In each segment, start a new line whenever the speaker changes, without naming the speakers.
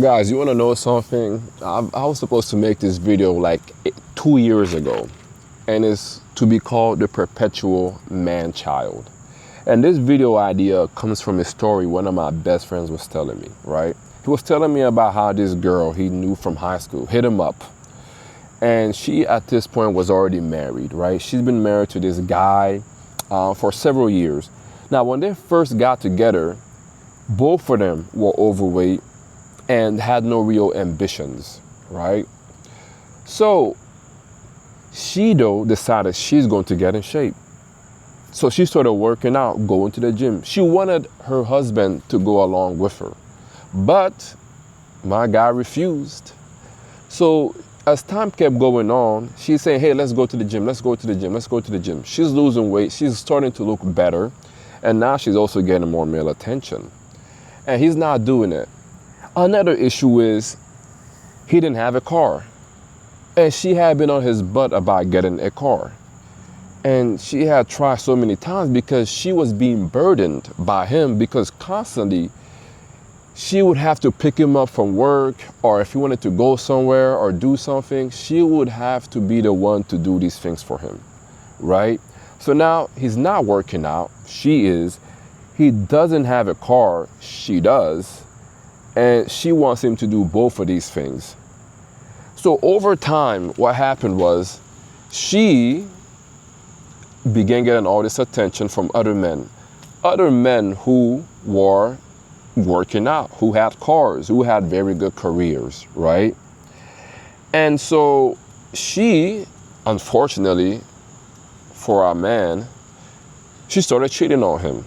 Guys, you want to know something? I was supposed to make this video like 2 years ago, and it's to be called the Perpetual Manchild. And this video idea comes from a story one of my best friends was telling me, right? He was telling me about how this girl he knew from high school hit him up. And she, at this point, was already married, right? She's been married to this guy for several years. Now, when they first got together, both of them were overweight and had no real ambitions, right? So she, though, decided she's going to get in shape. So she started working out, going to the gym. She wanted her husband to go along with her, but my guy refused. So as time kept going on, she's saying, hey, let's go to the gym, let's go to the gym, let's go to the gym. She's losing weight, she's starting to look better, and now she's also getting more male attention. And he's not doing it. Another issue is he didn't have a car. And she had been on his butt about getting a car. And she had tried so many times because she was being burdened by him, because constantly she would have to pick him up from work, or if he wanted to go somewhere or do something, she would have to be the one to do these things for him, right? So now he's not working out, she is. He doesn't have a car, she does. And she wants him to do both of these things. So over time, what happened was she began getting all this attention from other men who were working out, who had cars, who had very good careers, right? And so she, unfortunately for our man, she started cheating on him.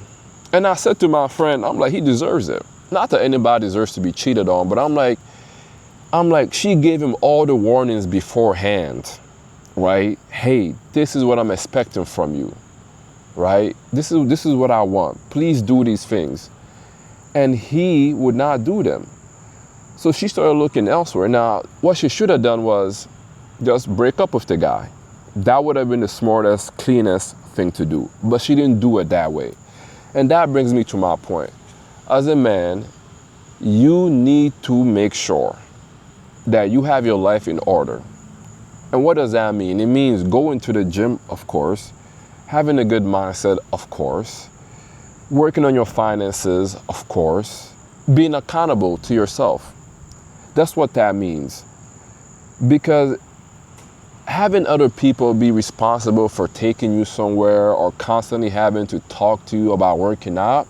And I said to my friend, I'm like, he deserves it. Not that anybody deserves to be cheated on, but I'm like, she gave him all the warnings beforehand, right? Hey, this is what I'm expecting from you, right? This is what I want. Please do these things. And he would not do them. So she started looking elsewhere. Now, what she should have done was just break up with the guy. That would have been the smartest, cleanest thing to do. But she didn't do it that way. And that brings me to my point. As a man, you need to make sure that you have your life in order. And what does that mean? It means going to the gym, of course, having a good mindset, of course, working on your finances, of course, being accountable to yourself. That's what that means. Because having other people be responsible for taking you somewhere or constantly having to talk to you about working out,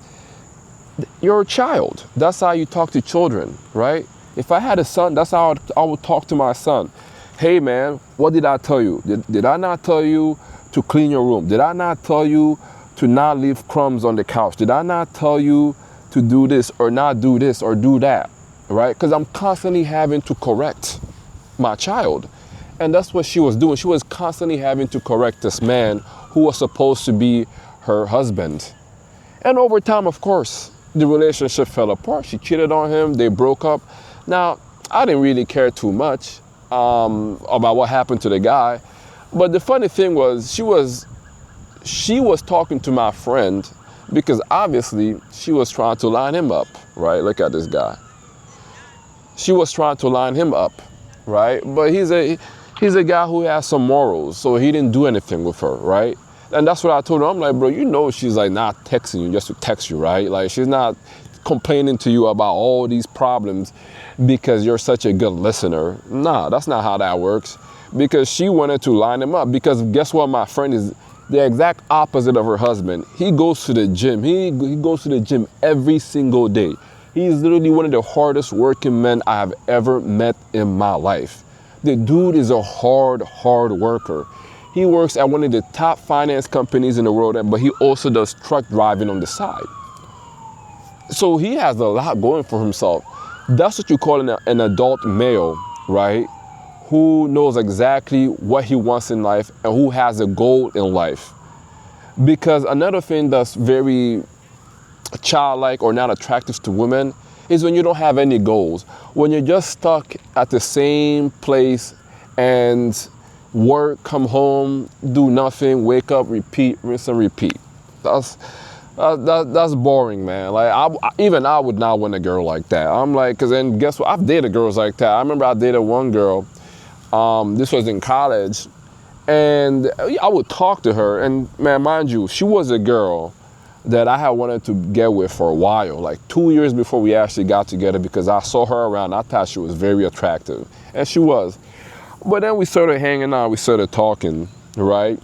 you're a child. That's how you talk to children, right? If I had a son, that's how I would talk to my son. Hey man, what did I tell you? Did I not tell you to clean your room? Did I not tell you to not leave crumbs on the couch? Did I not tell you to do this or not do this or do that, right? Because I'm constantly having to correct my child. And that's what she was doing. She was constantly having to correct this man who was supposed to be her husband. And over time, of course, the relationship fell apart. She cheated on him. They broke up. Now, I didn't really care too much about what happened to the guy. But the funny thing was, she was talking to my friend because obviously she was trying to line him up, right? Look at this guy. She was trying to line him up, right? But he's a guy who has some morals, so he didn't do anything with her, right? And that's what I told her. I'm like, bro, you know she's like not texting you just to text you, right? Like she's not complaining to you about all these problems because you're such a good listener. Nah, that's not how that works. Because she wanted to line him up. Because guess what, my friend is the exact opposite of her husband. He goes to the gym. He goes to the gym every single day. He's literally one of the hardest working men I have ever met in my life. The dude is a hard worker. He works at one of the top finance companies in the world, but he also does truck driving on the side. So he has a lot going for himself. That's what you call an adult male, right? Who knows exactly what he wants in life and who has a goal in life. Because another thing that's very childlike or not attractive to women is when you don't have any goals. When you're just stuck at the same place and work, come home, do nothing, wake up, repeat, rinse and repeat. That's boring, man. Like even I would not want a girl like that. I'm like, cause then guess what? I've dated girls like that. I remember I dated one girl. This was in college, and I would talk to her, and man, mind you, she was a girl that I had wanted to get with for a while, like 2 years before we actually got together, because I saw her around. I thought she was very attractive, and she was. But then we started hanging out, we started talking, right?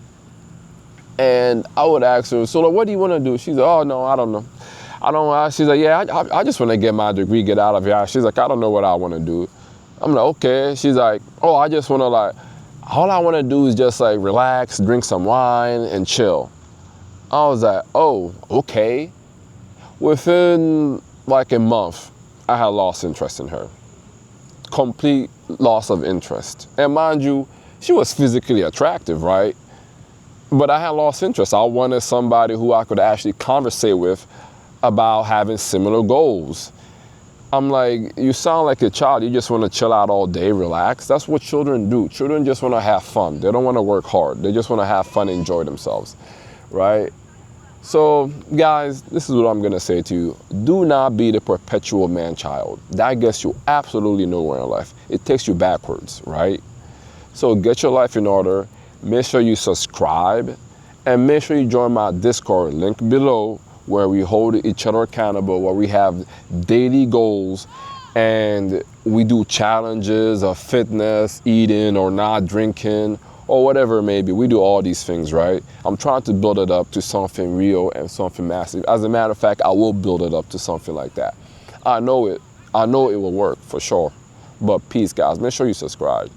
And I would ask her, so like, what do you want to do? She's like, oh no, I don't know. I don't know. She's like, yeah, I just want to get my degree, get out of here. She's like, I don't know what I want to do. I'm like, okay. She's like, oh, I just want to like, all I want to do is just like relax, drink some wine and chill. I was like, oh, okay. Within like a month, I had lost interest in her. Complete loss of interest. And mind you, she was physically attractive, right? But I had lost interest. I wanted somebody who I could actually conversate with about having similar goals. I'm like, you sound like a child. You just want to chill out all day, relax. That's what children do. Children just want to have fun. They don't want to work hard. They just want to have fun and enjoy themselves, right? So, guys, this is what I'm going to say to you. Do not be the perpetual man-child. That gets you absolutely nowhere in life. It takes you backwards, right? So get your life in order. Make sure you subscribe, and make sure you join my Discord, link below, where we hold each other accountable, where we have daily goals, and we do challenges of fitness, eating or not drinking, or whatever it may be. We do all these things, right? I'm trying to build it up to something real and something massive. As a matter of fact, I will build it up to something like that. I know it will work for sure. But peace, guys. Make sure you subscribe.